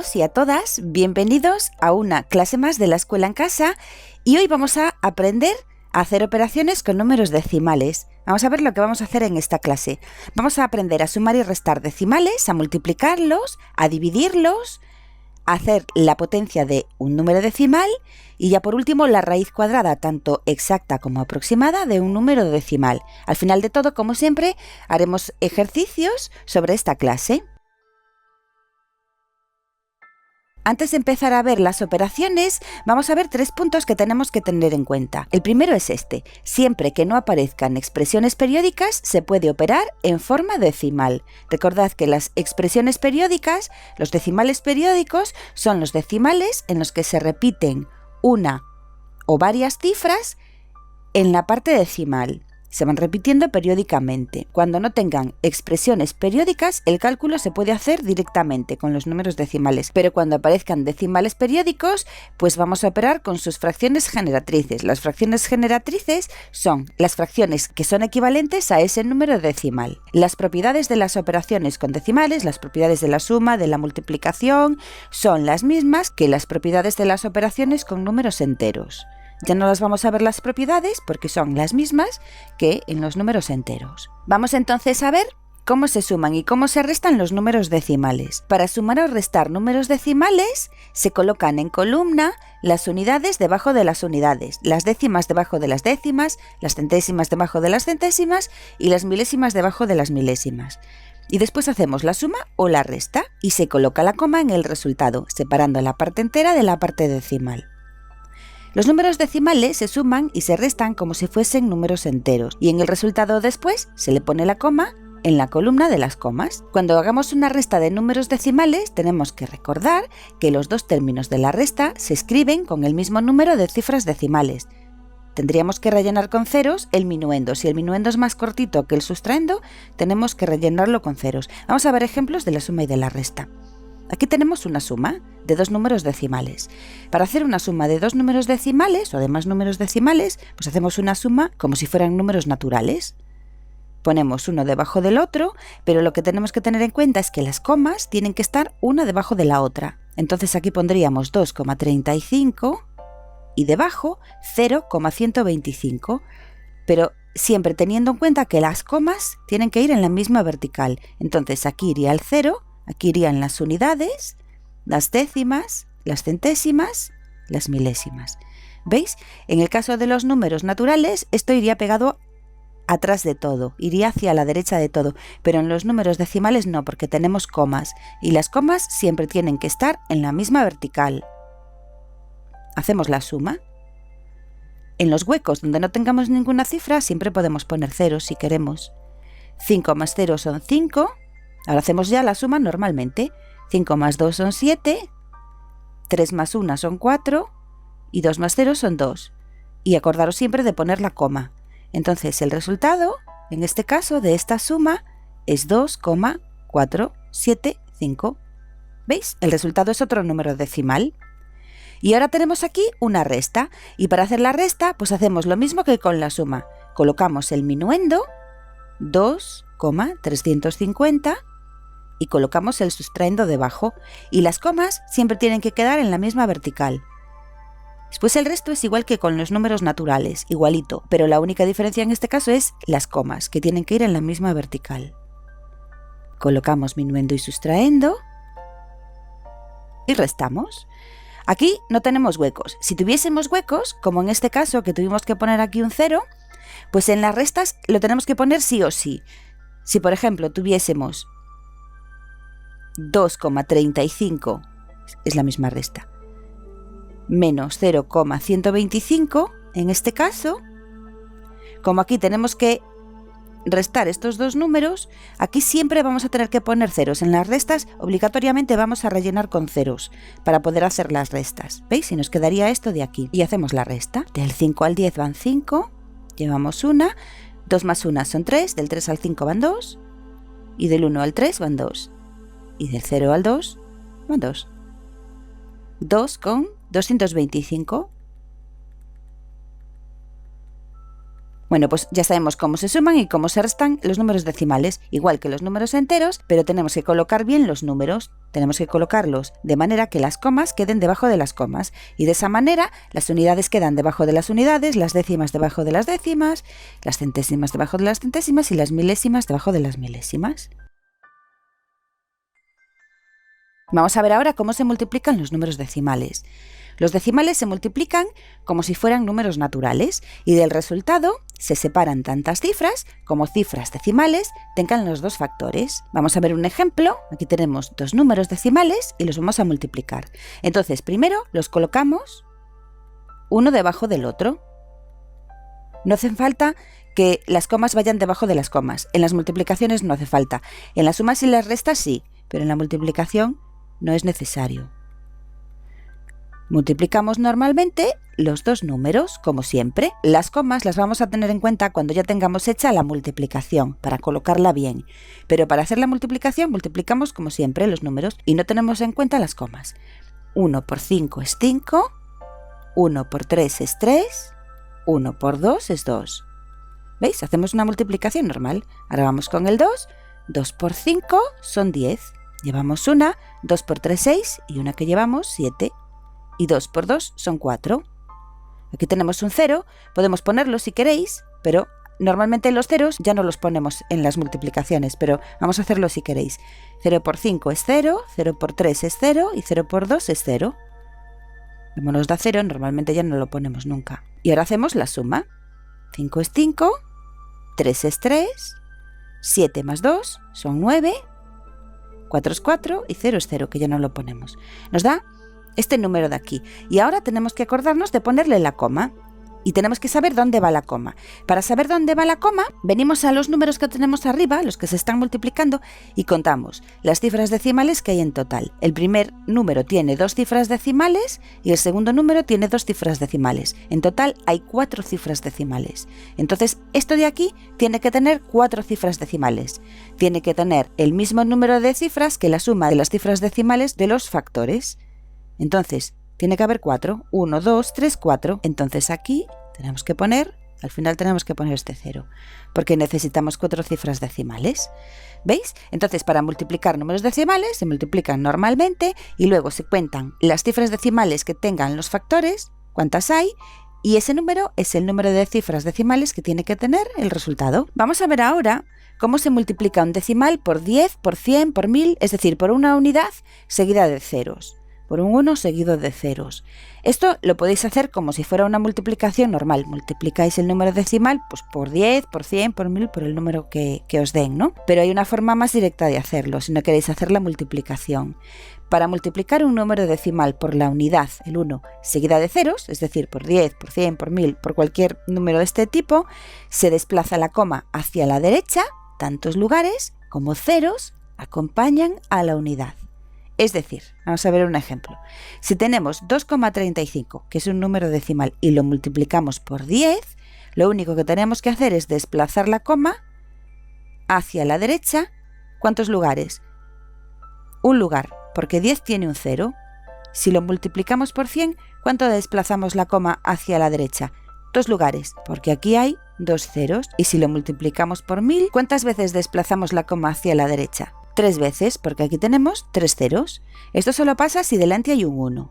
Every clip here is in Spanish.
todos y a todas, bienvenidos a una clase más de la escuela en casa y hoy vamos a aprender a hacer operaciones con números decimales. Vamos a ver lo que vamos a hacer en esta clase. Vamos a aprender a sumar y restar decimales, a multiplicarlos, a dividirlos, a hacer la potencia de un número decimal y ya por último la raíz cuadrada, tanto exacta como aproximada, de un número decimal. Al final de todo, como siempre, haremos ejercicios sobre esta clase. Antes de empezar a ver las operaciones, vamos a ver 3 puntos que tenemos que tener en cuenta. El primero es este: siempre que no aparezcan expresiones periódicas, se puede operar en forma decimal. Recordad que las expresiones periódicas, los decimales periódicos, son los decimales en los que se repiten una o varias cifras en la parte decimal. Se van repitiendo periódicamente. Cuando no tengan expresiones periódicas, el cálculo se puede hacer directamente con los números decimales, pero cuando aparezcan decimales periódicos, pues vamos a operar con sus fracciones generatrices. Las fracciones generatrices son las fracciones que son equivalentes a ese número decimal. Las propiedades de las operaciones con decimales, las propiedades de la suma, de la multiplicación, son las mismas que las propiedades de las operaciones con números enteros. Ya no las vamos a ver las propiedades porque son las mismas que en los números enteros. Vamos entonces a ver cómo se suman y cómo se restan los números decimales. Para sumar o restar números decimales se colocan en columna las unidades debajo de las unidades, las décimas debajo de las décimas, las centésimas debajo de las centésimas y las milésimas debajo de las milésimas. Y después hacemos la suma o la resta y se coloca la coma en el resultado, separando la parte entera de la parte decimal. Los números decimales se suman y se restan como si fuesen números enteros y en el resultado después se le pone la coma en la columna de las comas. Cuando hagamos una resta de números decimales tenemos que recordar que los dos términos de la resta se escriben con el mismo número de cifras decimales. Tendríamos que rellenar con ceros el minuendo. Si el minuendo es más cortito que el sustraendo, tenemos que rellenarlo con ceros. Vamos a ver ejemplos de la suma y de la resta. Aquí tenemos una suma de dos números decimales. Para hacer una suma de dos números decimales o de más números decimales, pues hacemos una suma como si fueran números naturales. Ponemos uno debajo del otro, pero lo que tenemos que tener en cuenta es que las comas tienen que estar una debajo de la otra. Entonces aquí pondríamos 2,35 y debajo 0,125, pero siempre teniendo en cuenta que las comas tienen que ir en la misma vertical. Entonces aquí iría el 0, aquí irían las unidades, las décimas, las centésimas, las milésimas. ¿Veis? En el caso de los números naturales, esto iría pegado atrás de todo, iría hacia la derecha de todo, pero en los números decimales no, porque tenemos comas, y las comas siempre tienen que estar en la misma vertical. Hacemos la suma. En los huecos donde no tengamos ninguna cifra, siempre podemos poner ceros si queremos. 5 más 0 son 5. Ahora hacemos ya la suma normalmente. 5 más 2 son 7, 3 más 1 son 4 y 2 más 0 son 2. Y acordaros siempre de poner la coma. Entonces el resultado, en este caso, de esta suma es 2,475. ¿Veis? El resultado es otro número decimal. Y ahora tenemos aquí una resta. Y para hacer la resta, pues hacemos lo mismo que con la suma. Colocamos el minuendo, 2,350, y colocamos el sustraendo debajo, y las comas siempre tienen que quedar en la misma vertical. Después el resto es igual que con los números naturales, igualito, pero la única diferencia en este caso es las comas, que tienen que ir en la misma vertical. Colocamos minuendo y sustraendo y restamos. Aquí no tenemos huecos. Si tuviésemos huecos, como en este caso que tuvimos que poner aquí un 0, pues en las restas lo tenemos que poner sí o sí. Si por ejemplo tuviésemos 2,35, es la misma resta, menos 0,125, en este caso, como aquí tenemos que restar estos dos números, aquí siempre vamos a tener que poner ceros. En las restas obligatoriamente vamos a rellenar con ceros para poder hacer las restas. ¿Veis? Y nos quedaría esto de aquí. Y hacemos la resta. Del 5 al 10 van 5, llevamos una, 2 más 1 son 3, del 3 al 5 van 2, y del 1 al 3 van 2. Y del 0 al 2 van 2. 2 con 225. Bueno, pues ya sabemos cómo se suman y cómo se restan los números decimales, igual que los números enteros, pero tenemos que colocar bien los números. Tenemos que colocarlos de manera que las comas queden debajo de las comas, y de esa manera las unidades quedan debajo de las unidades, las décimas debajo de las décimas, las centésimas debajo de las centésimas y las milésimas debajo de las milésimas. Vamos a ver ahora cómo se multiplican los números decimales. Los decimales se multiplican como si fueran números naturales y del resultado se separan tantas cifras como cifras decimales tengan los dos factores. Vamos a ver un ejemplo. Aquí tenemos dos números decimales y los vamos a multiplicar. Entonces, primero los colocamos uno debajo del otro. No hace falta que las comas vayan debajo de las comas. En las multiplicaciones no hace falta. En las sumas y las restas sí, pero en la multiplicación no es necesario. Multiplicamos normalmente los dos números, como siempre. Las comas las vamos a tener en cuenta cuando ya tengamos hecha la multiplicación, para colocarla bien. Pero para hacer la multiplicación, multiplicamos como siempre los números y no tenemos en cuenta las comas. 1 por 5 es 5, 1 por 3 es 3, 1 por 2 es 2. ¿Veis? Hacemos una multiplicación normal. Ahora vamos con el 2. 2 por 5 son 10. Llevamos una, 2 por 3, 6 y una que llevamos, 7. Y 2 por 2 son 4. Aquí tenemos un 0, podemos ponerlo si queréis, pero normalmente los ceros ya no los ponemos en las multiplicaciones, pero vamos a hacerlo si queréis. 0 por 5 es 0, 0 por 3 es 0 y 0 por 2 es 0. Como nos da 0, normalmente ya no lo ponemos nunca. Y ahora hacemos la suma. 5 es 5, 3 es 3, 7 más 2 son 9, 4 es 4 y 0 es 0, que ya no lo ponemos. Nos da este número de aquí. Y ahora tenemos que acordarnos de ponerle la coma. Y tenemos que saber dónde va la coma. Para saber dónde va la coma, venimos a los números que tenemos arriba, los que se están multiplicando, y contamos las cifras decimales que hay en total. El primer número tiene 2 cifras decimales y el segundo número tiene 2 cifras decimales. En total hay 4 cifras decimales. Entonces, esto de aquí tiene que tener 4 cifras decimales. Tiene que tener el mismo número de cifras que la suma de las cifras decimales de los factores. Entonces, tiene que haber 4. 1, 2, 3, 4. Entonces aquí tenemos que poner, al final tenemos que poner este 0, porque necesitamos 4 cifras decimales. ¿Veis? Entonces, para multiplicar números decimales, se multiplican normalmente y luego se cuentan las cifras decimales que tengan los factores, cuántas hay, y ese número es el número de cifras decimales que tiene que tener el resultado. Vamos a ver ahora cómo se multiplica un decimal por 10, por 100, por 1000, es decir, por una unidad seguida de ceros. Por un 1 seguido de ceros. Esto lo podéis hacer como si fuera una multiplicación normal. Multiplicáis el número decimal pues por 10, por 100, por 1000, por el número que os den, ¿no? Pero hay una forma más directa de hacerlo, si no queréis hacer la multiplicación. Para multiplicar un número decimal por la unidad, el 1, seguida de ceros, es decir, por 10, por 100, por 1000, por cualquier número de este tipo, se desplaza la coma hacia la derecha, tantos lugares como ceros acompañan a la unidad. Es decir, vamos a ver un ejemplo. Si tenemos 2,35, que es un número decimal, y lo multiplicamos por 10, lo único que tenemos que hacer es desplazar la coma hacia la derecha. ¿Cuántos lugares? Un lugar, porque 10 tiene un 0. Si lo multiplicamos por 100, ¿cuánto desplazamos la coma hacia la derecha? 2 lugares, porque aquí hay 2 ceros. Y si lo multiplicamos por 1000, ¿cuántas veces desplazamos la coma hacia la derecha? 3 veces, porque aquí tenemos 3 ceros. Esto solo pasa si delante hay un 1.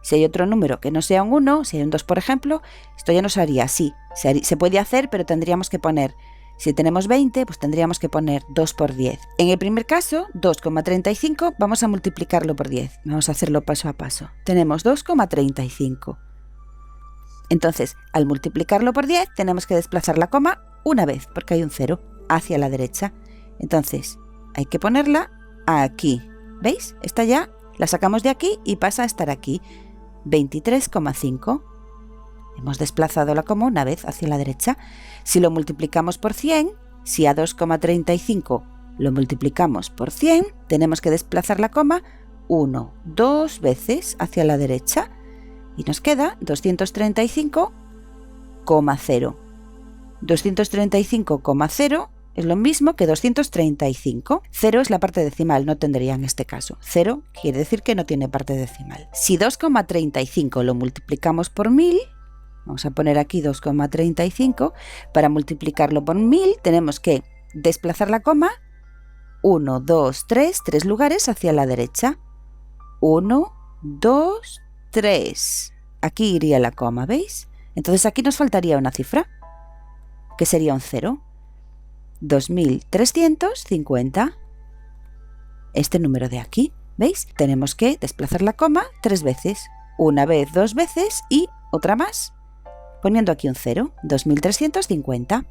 Si hay otro número que no sea un 1, si hay un 2 por ejemplo, esto ya no se haría así. Se puede hacer, pero tendríamos que poner, si tenemos 20, pues tendríamos que poner 2 por 10. En el primer caso, 2,35, vamos a multiplicarlo por 10. Vamos a hacerlo paso a paso. Tenemos 2,35. Entonces, al multiplicarlo por 10, tenemos que desplazar la coma una vez, porque hay un 0, hacia la derecha. Entonces, hay que ponerla aquí. ¿Veis? Esta ya la sacamos de aquí y pasa a estar aquí. 23,5. Hemos desplazado la coma una vez hacia la derecha. Si lo multiplicamos por 100, si a 2,35 lo multiplicamos por 100, tenemos que desplazar la coma 1, 2 veces hacia la derecha y nos queda 235,0. 235,0 es lo mismo que 235. 0 es la parte decimal, no tendría en este caso. 0 quiere decir que no tiene parte decimal. Si 2,35 lo multiplicamos por 1000, Vamos a poner aquí 2,35. Para multiplicarlo por 1000 tenemos que desplazar la coma 1, 2, 3 lugares hacia la derecha. 1, 2, 3. Aquí iría la coma, ¿veis? Entonces aquí nos faltaría una cifra, que sería un 0. 2350. Este número de aquí, ¿veis? Tenemos que desplazar la coma 3 veces. Una vez, 2 veces y otra más. Poniendo aquí un 0, 2350.